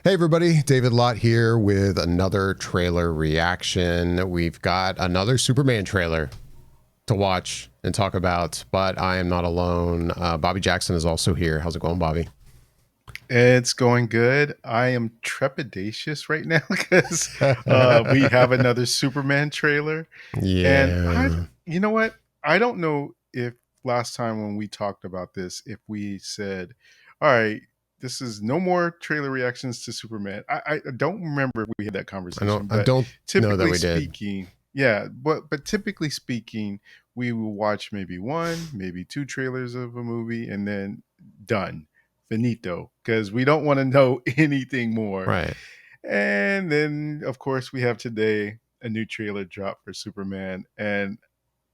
Hey everybody, David Lott here with another trailer reaction. We've got another Superman trailer to watch and talk about, but I am not alone. Bobby Jackson is also here. How's it going, Bobby? It's going good. I am trepidatious right now because we have another Superman trailer. And Yeah. you know what? I don't know if last time when we talked about this, if we said, all right, this is no more trailer reactions to Superman. I don't remember if we had that I don't conversation, I but don't know that typically we did. speaking, yeah, but typically speaking, we will watch maybe one, maybe two trailers of a movie and then done. Finito, because we don't want to know anything more. Right. And then, of course, we have today a new trailer drop for Superman. And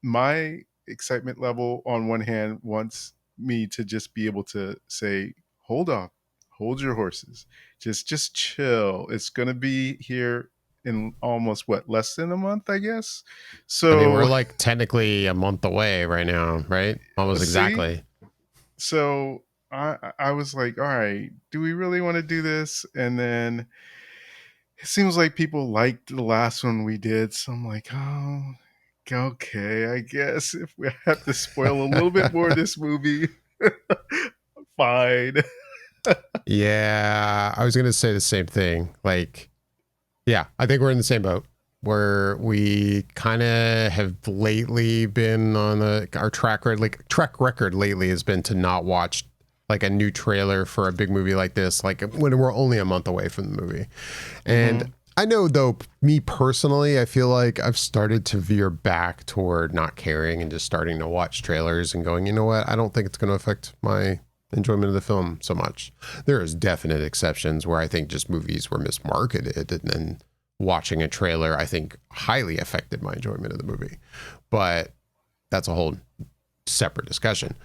my excitement level, on one hand, wants me to just be able to say, hold on, hold your horses. Just chill. It's gonna be here in almost what, less than a month, I guess. I mean, we're So like technically a month away right now, right? Almost see, exactly. so I was like, all right, do we really want to do this? And then it seems like people liked the last one we did, so I'm like, oh, okay, I guess if we have to spoil a little bit more of this movie, fine. Yeah, I was going to say the same thing. Like, yeah, I think we're in the same boat where we kind of have lately been on our track record lately has been to not watch like a new trailer for a big movie like this, like when we're only a month away from the movie. And Mm-hmm. I know though, me personally, I feel like I've started to veer back toward not caring and just starting to watch trailers and going, you know what? I don't think it's going to affect my enjoyment of the film so much. There is definite exceptions where I think just movies were mismarketed and then watching a trailer, I think highly affected my enjoyment of the movie. But that's a whole separate discussion.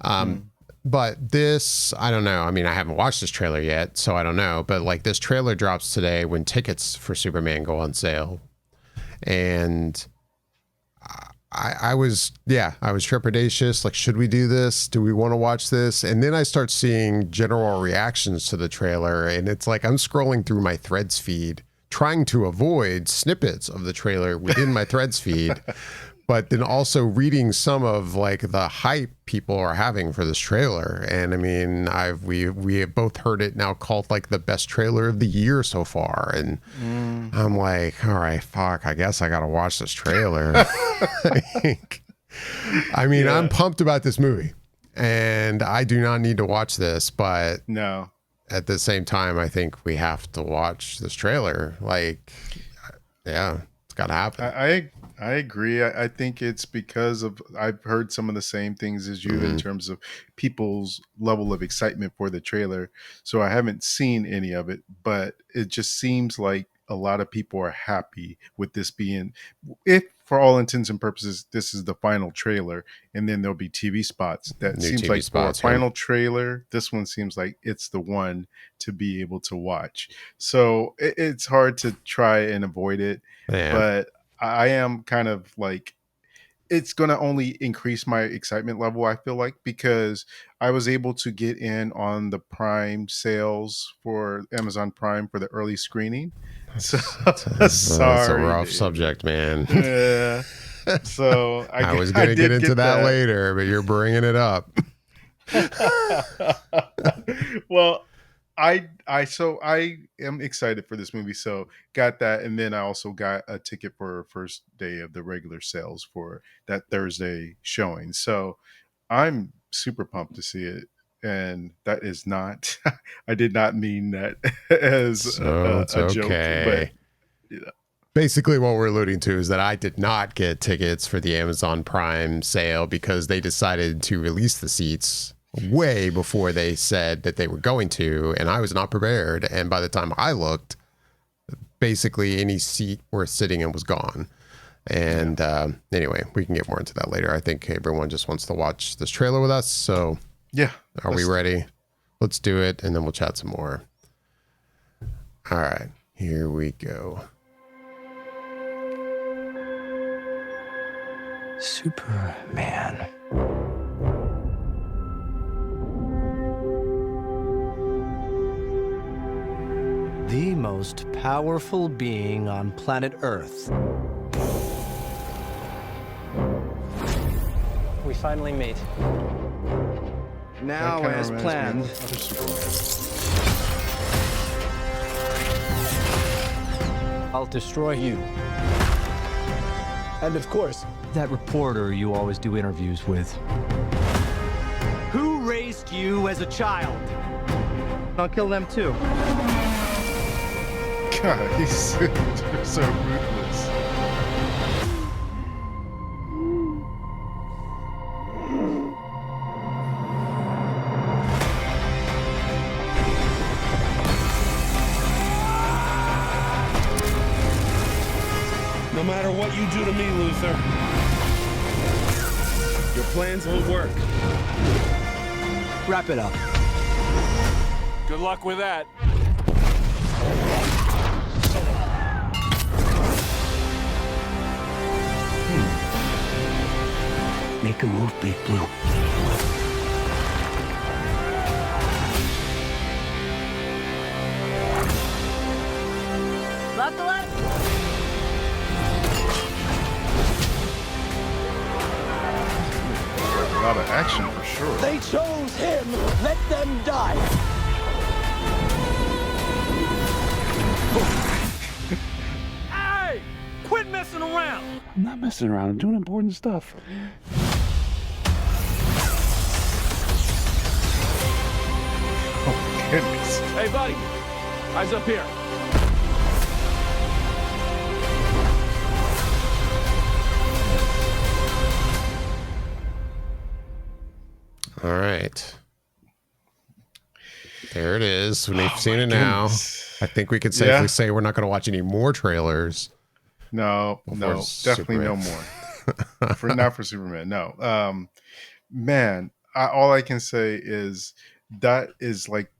Um, Mm. but this, I don't know. I mean, I haven't watched this trailer yet, so I don't know. But like this trailer drops today when tickets for Superman go on sale. And I was trepidatious. Like, should we do this? Do we want to watch this? And then I start seeing general reactions to the trailer. And it's like I'm scrolling through my Threads feed, trying to avoid snippets of the trailer within my Threads feed, but then also reading some of like the hype people are having for this trailer. And I mean, we have both heard it now called like the best trailer of the year so far. And Mm. I'm like, all right, fuck, I guess I got to watch this trailer. I mean, I'm Yeah. pumped about this movie and I do not need to watch this, but No. at the same time, I think we have to watch this trailer. Like, yeah, it's got to happen. I agree. I think it's because of I've heard some of the same things as you in Mhm. terms of people's level of excitement for the trailer. So I haven't seen any of it, but it just seems like a lot of people are happy with this being, if for all intents and purposes, this is the final trailer, and then there'll be TV spots. That New seems TV like for a spots, yeah. final trailer, this one seems like it's the one to be able to watch. So it's hard to try and avoid it, Yeah. but I am kind of like, it's going to only increase my excitement level, I feel like, because I was able to get in on the Prime sales for Amazon Prime for the early screening. So That's a sorry, rough David. subject, man. Yeah. So I was I going to get did into get that that. later, but you're bringing it up. Well, I am excited for this movie, so got that, and then I also got a ticket for first day of the regular sales for that Thursday showing. So I'm super pumped to see it, and that is not I did not mean that as So it's a joke, but okay. yeah. Basically, what we're alluding to is that I did not get tickets for the Amazon Prime sale because they decided to release the seats way before they said that they were going to, and I was not prepared. And by the time I looked, basically any seat worth sitting in was gone. Yeah. And anyway, we can get more into that later. I think everyone just wants to watch this trailer with us. So, Yeah, are we let's do it. ready? Let's do it, and then we'll chat some more. All right, here we go. Superman. The most powerful being on planet Earth. We finally meet. Now, That kinda as reminds me planned, of other Superman. I'll destroy you. And of course, that reporter you always do interviews with. Who raised you as a child? I'll kill them too. God, he's so ruthless. No matter what you do to me, Luther, your plans won't work. Wrap it up. Good luck with that. Make a move, Big Blue. Buckle up. A lot of action for sure. They chose him. Let them die. Hey! Quit messing around! I'm not messing around. I'm doing important stuff. Oh, goodness. Hey, buddy. Eyes up here. All right. There it is. We've seen it now. Goodness. I think we could safely Yeah. say we're not going to watch any more trailers. No, Before definitely no Superman. more. Not for Superman. No. Man, all I can say is that is like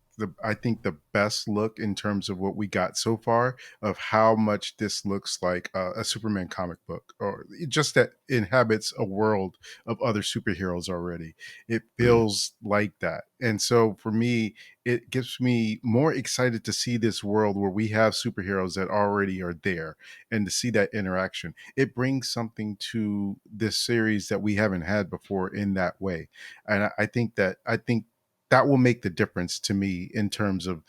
I think the best look in terms of what we got so far of how much this looks like a Superman comic book, or just that inhabits a world of other superheroes already. It feels like that, and so for me, it gets me more excited to see this world where we have superheroes that already are there, and to see that interaction. It brings something to this series that we haven't had before in that way, and I think that will make the difference to me in terms of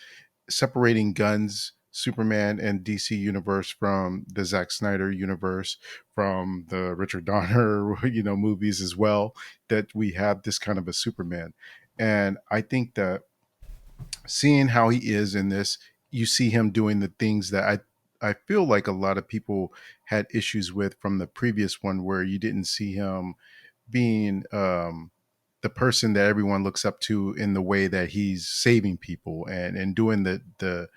separating Gunn's Superman and DC universe from the Zack Snyder universe, from the Richard Donner, movies as well, that we have this kind of a Superman. And I think that seeing how he is in this, you see him doing the things that I feel like a lot of people had issues with from the previous one, where you didn't see him being the person that everyone looks up to in the way that he's saving people and doing the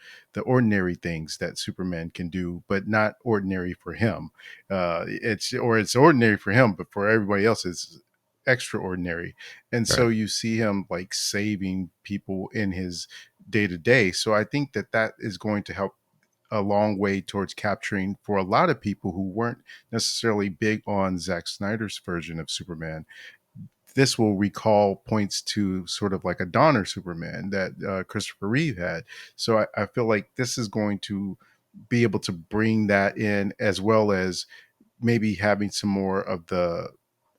ordinary things that Superman can do, but not ordinary for him. It's ordinary for him, but for everybody else, it's extraordinary. And so you see him like saving people in his day to day. So I think that is going to help a long way towards capturing, for a lot of people who weren't necessarily big on Zack Snyder's version of Superman, this will recall points to sort of like a Donner Superman that Christopher Reeve had. So I feel like this is going to be able to bring that in, as well as maybe having some more of the,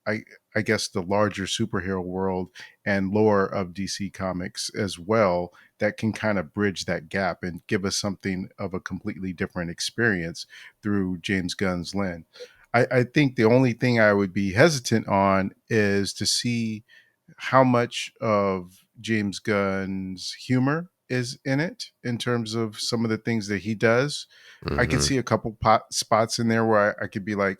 I guess, the larger superhero world and lore of DC Comics as well, that can kind of bridge that gap and give us something of a completely different experience through James Gunn's lens. I think the only thing I would be hesitant on is to see how much of James Gunn's humor is in it, in terms of some of the things that he does. I could see a couple spots in there where I could be like,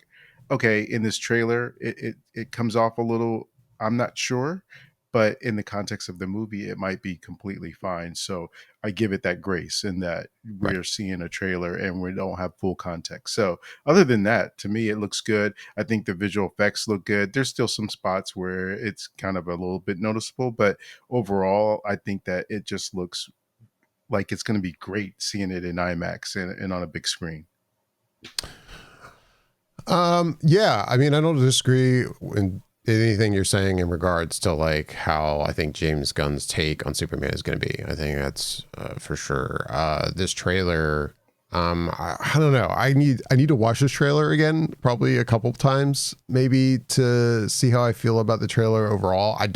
okay, in this trailer, it comes off a little, I'm not sure, but in the context of the movie, it might be completely fine. So I give it that grace in that we're seeing a trailer and we don't have full context. So other than that, to me, it looks good. I think the visual effects look good. There's still some spots where it's kind of a little bit noticeable, but overall, I think that it just looks like it's going to be great seeing it in IMAX and on a big screen. Yeah, I mean, I don't disagree in anything you're saying in regards to like how I think James Gunn's take on Superman is going to be. I think that's for sure. This trailer, I don't know. I need to watch this trailer again, probably a couple times, maybe, to see how I feel about the trailer overall. I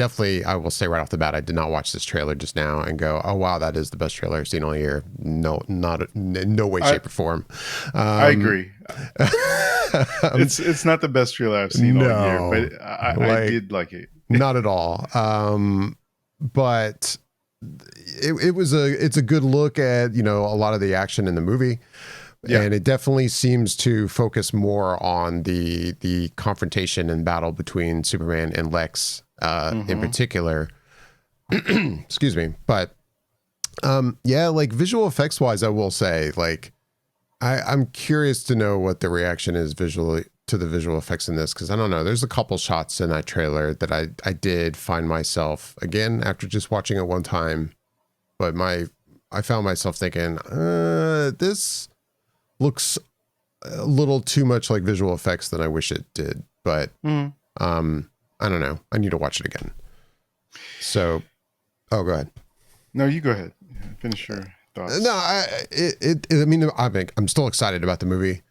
will say right off the bat, I did not watch this trailer just now and go, oh wow, that is the best trailer I've seen all year. No, not in no way, shape, or form. I agree. It's not the best trailer I've seen all year, but I did like it. Not at all. But it's a good look at, you know, a lot of the action in the movie. Yeah. And it definitely seems to focus more on the confrontation and battle between Superman and Lex in particular. Excuse me. But yeah, like visual effects wise, I will say, like, I'm curious to know what the reaction is visually to the visual effects in this, because I don't know. There's a couple shots in that trailer that I did find myself, again, after just watching it one time, but I found myself thinking, this looks a little too much like visual effects than I wish it did. But I don't know. I need to watch it again. So, go ahead. No, you go ahead. Finish your thoughts. No, I'm still excited about the movie.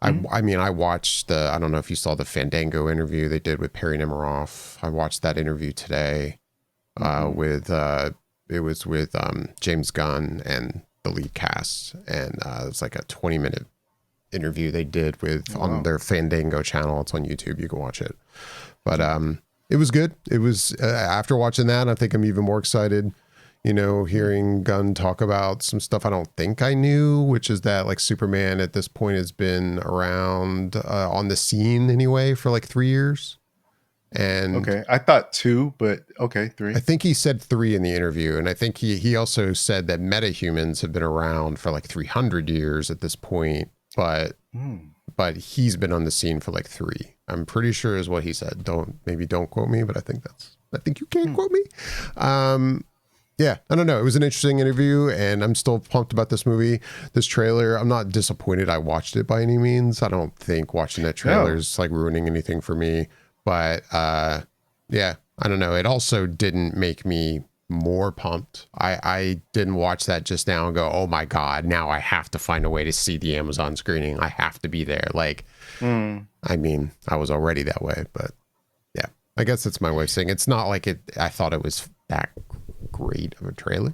I mean, I watched I don't know if you saw the Fandango interview they did with Perry Nemiroff. I watched that interview today it was with James Gunn and the lead cast. And it was like a 20-minute interview they did on their Fandango channel. It's on YouTube. You can watch it. But it was good. It was after watching that, I think I'm even more excited. You know, hearing Gunn talk about some stuff I don't think I knew, which is that like Superman at this point has been around on the scene anyway for like 3 years. And okay, I thought 2, but okay, 3. I think he said 3 in the interview, and I think he also said that metahumans have been around for like 300 years at this point, but he's been on the scene for like 3. I'm pretty sure is what he said. Don't quote me, but I think you can quote me. Yeah, I don't know. It was an interesting interview, and I'm still pumped about this movie. This trailer, I'm not disappointed I watched it by any means. I don't think watching that trailer is like ruining anything for me. But yeah, I don't know. It also didn't make me more pumped. I didn't watch that just now and go, oh my God, now I have to find a way to see the Amazon screening. I have to be there. Like, I mean, I was already that way, but yeah, I guess that's my way of saying it's not like I thought it was that great of a trailer.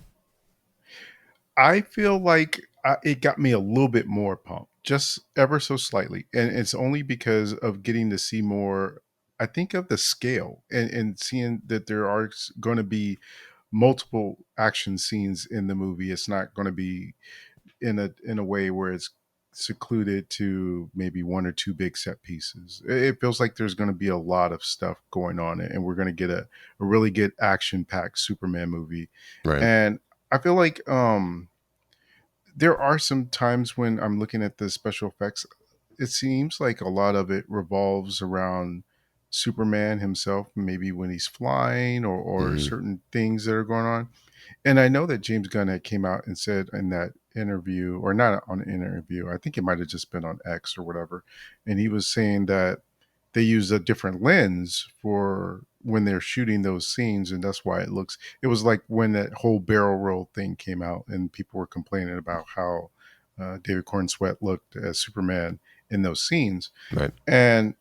I feel like it got me a little bit more pumped, just ever so slightly. And it's only because of getting to see more, I think, of the scale and seeing that there are going to be multiple action scenes in the movie. It's not going to be in a way where it's secluded to maybe 1 or 2 big set pieces. It feels like there's going to be a lot of stuff going on, and we're going to get a really good action-packed Superman movie. Right. And I feel like there are some times when I'm looking at the special effects, it seems like a lot of it revolves around Superman himself, maybe when he's flying or certain things that are going on. And I know that James Gunn had came out and said in that interview, or not on an interview, I think it might have just been on X or whatever, and he was saying that they use a different lens for when they're shooting those scenes, and that's why it was like when that whole barrel roll thing came out and people were complaining about how David Cornsweet looked as Superman in those scenes. Right. And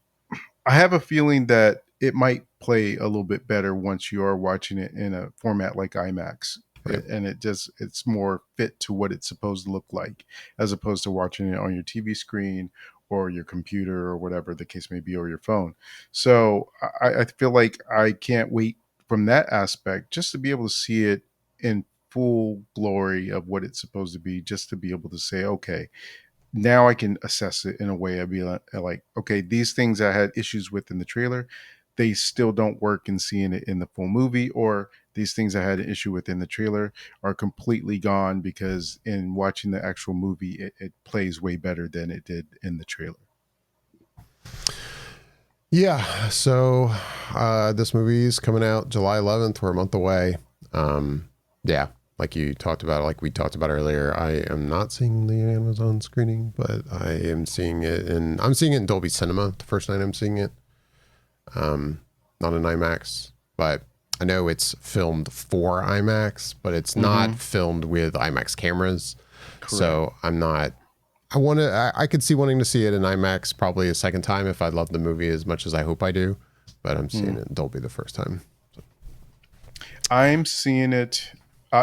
I have a feeling that it might play a little bit better once you are watching it in a format like IMAX. Right. And it's more fit to what it's supposed to look like, as opposed to watching it on your TV screen or your computer or whatever the case may be, or your phone. So I feel like I can't wait from that aspect just to be able to see it in full glory of what it's supposed to be, just to be able to say, okay, now I can assess it in a way. I'd be like, okay, these things I had issues with in the trailer, they still don't work in seeing it in the full movie, or these things I had an issue with in the trailer are completely gone because in watching the actual movie, it plays way better than it did in the trailer. Yeah. So this movie is coming out July 11th. We're a month away. Yeah. Like we talked about earlier, I am not seeing the Amazon screening, but I am seeing it I'm seeing it in Dolby Cinema the first night I'm seeing it. not an IMAX, but I know it's filmed for IMAX, but it's not filmed with IMAX cameras. Correct. So I'm not. I could see wanting to see it in IMAX probably a second time if I love the movie as much as I hope I do, but I'm seeing it in Dolby the first time. I'm seeing it.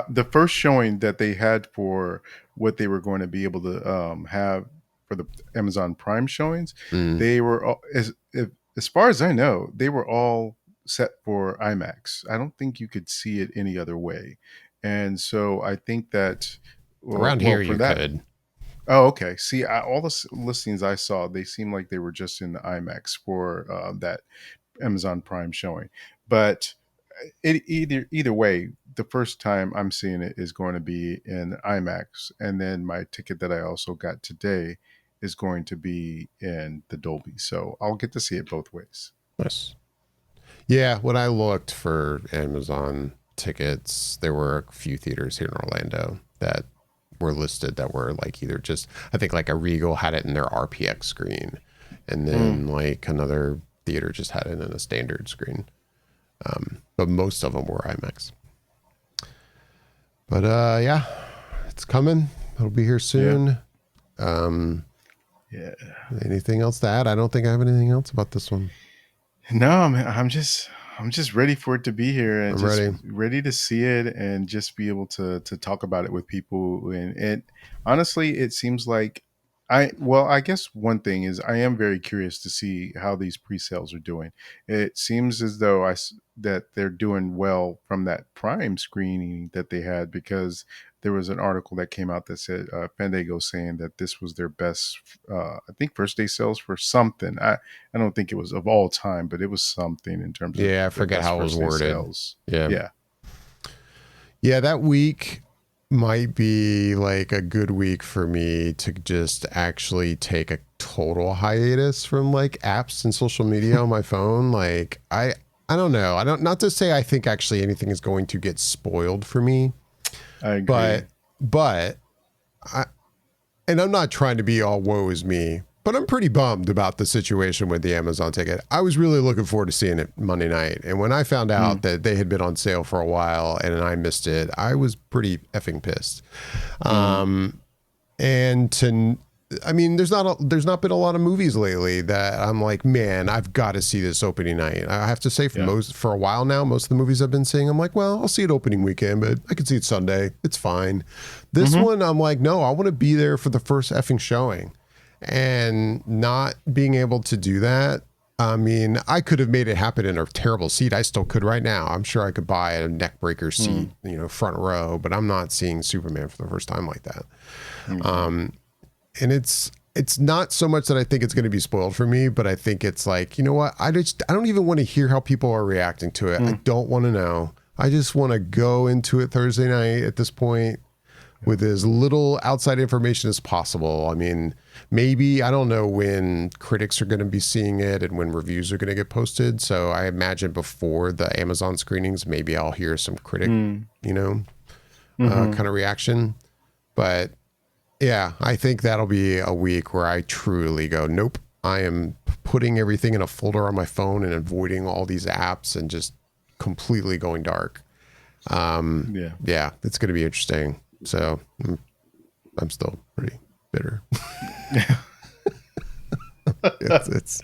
The first showing that they had for what they were going to be able to have for the Amazon Prime showings, they were all, as far as I know, they were all set for IMAX. I don't think you could see it any other way, and so I think that Around here you could. Oh, okay. See, all the listings I saw, they seemed like they were just in the IMAX for that Amazon Prime showing. But either way, the first time I'm seeing it is going to be in IMAX, and then my ticket that I also got today is going to be in the Dolby. So I'll get to see it both ways. Nice. Yeah, when I looked for Amazon tickets, there were a few theaters here in Orlando that were listed that were like either just, I think like a Regal had it in their RPX screen, and then like another theater just had it in a standard screen. But most of them were IMAX. But yeah, it's coming. It'll be here soon. Yeah. Anything else to add? I don't think I have anything else about this one. No, man, I'm just ready for it to be here and I'm just ready to see it and just be able to talk about it with people. And honestly, it seems like I guess one thing is I am very curious to see how these pre-sales are doing. It seems as though that they're doing well from that Prime screening that they had, because there was an article that came out that said Fandango saying that this was their best, I think, first day sales for something. I don't think it was of all time, but it was something in terms of I forget how it was worded. Sales. Yeah, that week might be like a good week for me to just actually take a total hiatus from like apps and social media on my phone. Like I don't know. Not to say I think actually anything is going to get spoiled for me. I agree. But I'm not trying to be all woe is me, but I'm pretty bummed about the situation with the Amazon ticket. I was really looking forward to seeing it Monday night. And when I found out that they had been on sale for a while and I missed it, I was pretty effing pissed. There's not been a lot of movies lately that I'm like, man, I've got to see this opening night. I have to say for a while now, most of the movies I've been seeing, I'm like, well, I'll see it opening weekend, but I can see it Sunday. It's fine. This one, I'm like, no, I want to be there for the first effing showing. And not being able to do that, I mean, I could have made it happen in a terrible seat. I still could right now. I'm sure I could buy a neck breaker seat, front row, but I'm not seeing Superman for the first time like that. And it's not so much that I think it's going to be spoiled for me, but I think it's like, you know what? I don't even want to hear how people are reacting to it. I don't want to know. I just want to go into it Thursday night at this point with as little outside information as possible. I mean, maybe, I don't know when critics are going to be seeing it and when reviews are going to get posted. So I imagine before the Amazon screenings, maybe I'll hear some critic, kind of reaction. But yeah, I think that'll be a week where I truly go, nope, I am putting everything in a folder on my phone and avoiding all these apps and just completely going dark. Yeah, it's going to be interesting. So I'm still pretty bitter. it's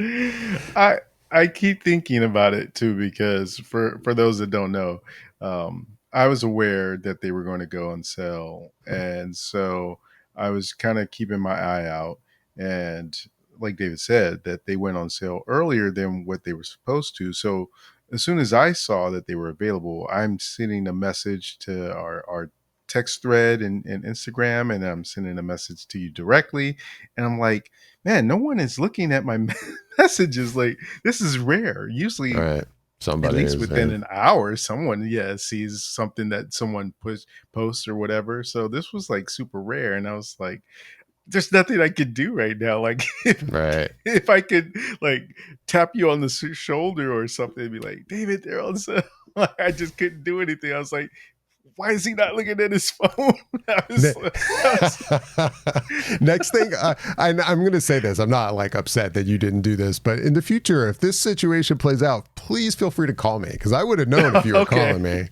I keep thinking about it too, because for those that don't know, I was aware that they were going to go on sale, and so I was kind of keeping my eye out. And like David said, that they went on sale earlier than what they were supposed to. So as soon as I saw that they were available, I'm sending a message to our text thread and Instagram, and I'm sending a message to you directly. And I'm like, man, no one is looking at my messages. Like, this is rare. Usually, right. Somebody at least is, within an hour, someone sees something that someone posts or whatever. So this was like super rare. And I was like, there's nothing I could do right now. Like, if I could like tap you on the shoulder or something and be like, David, they're on sale. I just couldn't do anything. I was like, why is he not looking at his phone? Next thing, I'm going to say this. I'm not like upset that you didn't do this, but in the future, if this situation plays out, please feel free to call me because I would have known if you were calling me.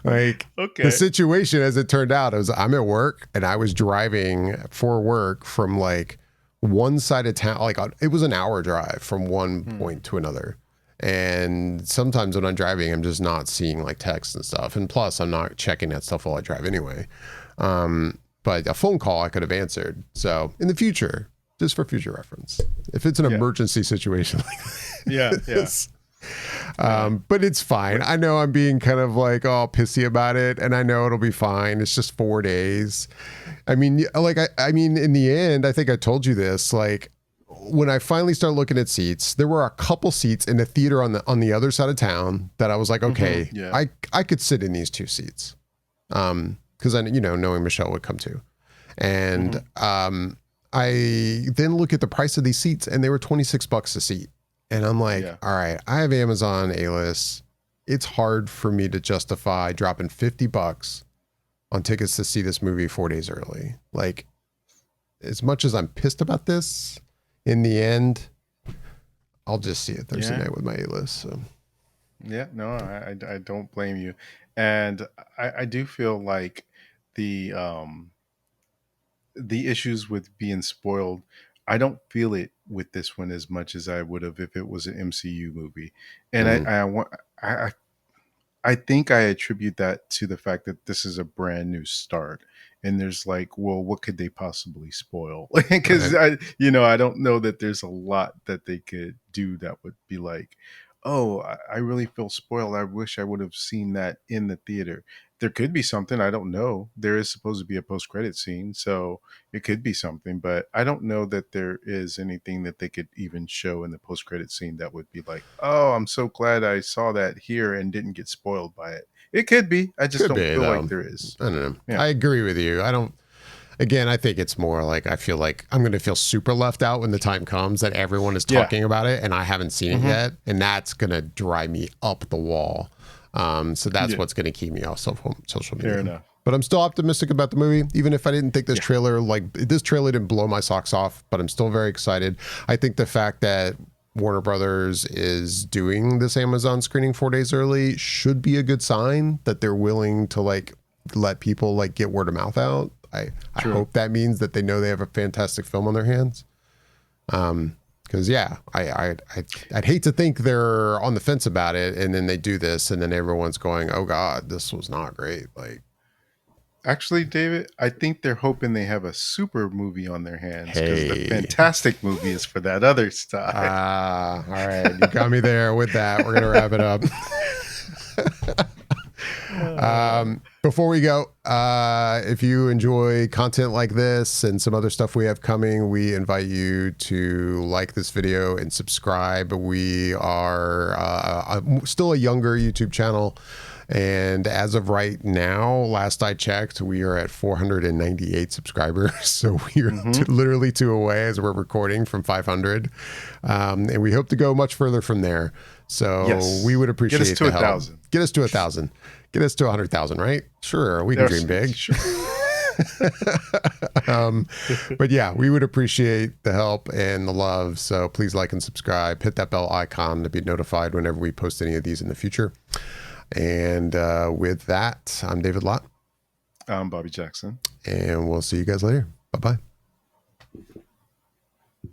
Like the situation, as it turned out, I'm at work and I was driving for work from like one side of town. Like it was an hour drive from one point to another. And sometimes when I'm driving, I'm just not seeing like text and stuff. And plus, I'm not checking that stuff while I drive anyway. But a phone call I could have answered. So in the future, just for future reference, if it's an emergency situation like this. But it's fine. I know I'm being kind of like all pissy about it, and I know it'll be fine. It's just 4 days. I mean, like, I mean, in the end, I think I told you this, like, when I finally started looking at seats, there were a couple seats in the theater on the other side of town that I was like, okay, I could sit in these 2 seats. Because I, knowing Michelle would come too. And I then look at the price of these seats and they were $26 a seat. And I'm like, all right, I have Amazon A-List. It's hard for me to justify dropping $50 on tickets to see this movie 4 days early. Like, as much as I'm pissed about this, in the end, I'll just see it Thursday night with my A-List. So. Yeah, no, I don't blame you. And I do feel like the issues with being spoiled, I don't feel it with this one as much as I would have if it was an MCU movie. And I think I attribute that to the fact that this is a brand new start. And there's like, well, what could they possibly spoil? Because I don't know that there's a lot that they could do that would be like, oh, I really feel spoiled. I wish I would have seen that in the theater. There could be something. I don't know. There is supposed to be a post-credit scene, so it could be something. But I don't know that there is anything that they could even show in the post-credit scene that would be like, oh, I'm so glad I saw that here and didn't get spoiled by it. It could be. I just don't feel like there is. I don't know. Yeah. I agree with you. Again, I think it's more like I feel like I'm going to feel super left out when the time comes that everyone is talking about it and I haven't seen it yet. And that's going to drive me up the wall. So that's what's going to keep me off social media. Fair enough. But I'm still optimistic about the movie, even if I didn't think this trailer, this trailer didn't blow my socks off, but I'm still very excited. I think the fact that Warner Brothers is doing this Amazon screening 4 days early should be a good sign that they're willing to like let people like get word of mouth out. I hope that means that they know they have a fantastic film on their hands. Because I'd hate to think they're on the fence about it, and then they do this, and then everyone's going, "Oh God, this was not great." Like, actually, David, I think they're hoping they have a super movie on their hands because the fantastic movie is for that other stuff. All right, you got me there with that. We're gonna wrap it up. Before we go, if you enjoy content like this and some other stuff we have coming, we invite you to like this video and subscribe. We are still a younger YouTube channel. And as of right now, last I checked, we are at 498 subscribers. So we are literally 2 away as we're recording from 500. And we hope to go much further from there. So we would appreciate Get us to 1,000. Get us to 1,000. Get us to 100,000, right? Sure, we can dream big. Sure. But yeah, we would appreciate the help and the love. So please like and subscribe. Hit that bell icon to be notified whenever we post any of these in the future. And with that, I'm David Lott. I'm Bobby Jackson. And we'll see you guys later. Bye-bye.